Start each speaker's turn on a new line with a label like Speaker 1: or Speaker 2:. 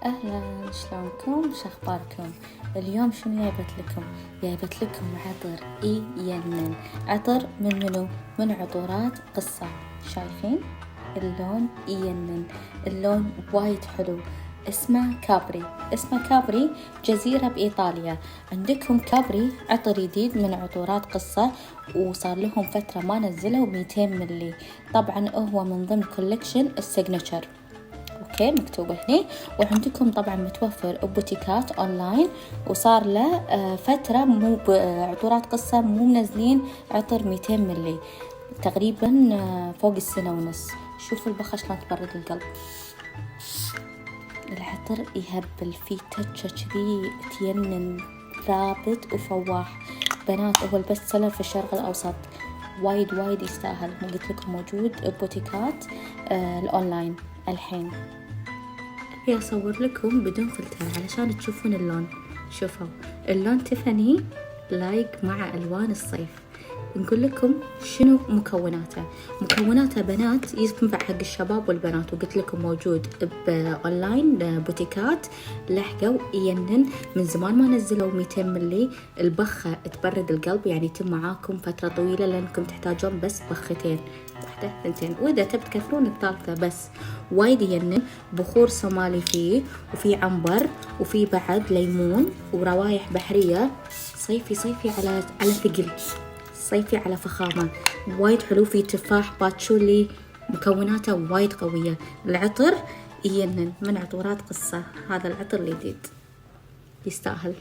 Speaker 1: أهلا، شلونكم؟ شخباركم؟ اليوم شنو جايبت لكم؟ جايبت لكم عطر ينن. عطر من منو؟ من عطورات قصة. شايفين؟ اللون ينن، اللون وايد حلو. اسمه كابري، جزيرة بإيطاليا. عندكم كابري عطر جديد من عطورات قصة، وصار لهم فترة ما نزلوا 200 ملي. طبعا هو من ضمن كولكشن السيجنتشر. اوكي، مكتوبة هنا. وعندكم طبعا متوفر ببوتيكات اونلاين، وصار له فترة مو بعطورات قصة مو منزلين عطر 200 ملي تقريبا فوق السنة ونص. شوفوا البخة شلون تبرد القلب. العطر يهبل، فيه تتشة كذي تينن، ثابت وفواح. بنات، هو البست سيلر في الشرق الأوسط، وايد يستاهل. قلت لكم موجود ببوتيكات الأونلاين الحين. أبي أصور لكم بدون فلتر علشان تشوفون اللون. شوفوا اللون تيفاني لايق مع ألوان الصيف. نقول لكم شنو مكوناته بنات، ينفع حق الشباب والبنات. وقلت لكم موجود بأونلاين بوتيكات. لحقوا ينن، من زمان ما نزلوا 200 ملي. البخة تبرد القلب، يعني يتم معاكم فترة طويلة لأنكم تحتاجون بس بختين، واحدة ثنتين، وإذا تبي تكثرون الثالثة. بس وايد ينن، بخور صومالي فيه، وفي عنبر، وفي بعد ليمون وروايح بحرية. صيفي على ثقل، صيفي على فخامة. وايد حلو. في تفاح باتشولي، مكوناته وايد قوية. العطر ينن من عطورات قصة. هذا العطر الجديد يستاهل.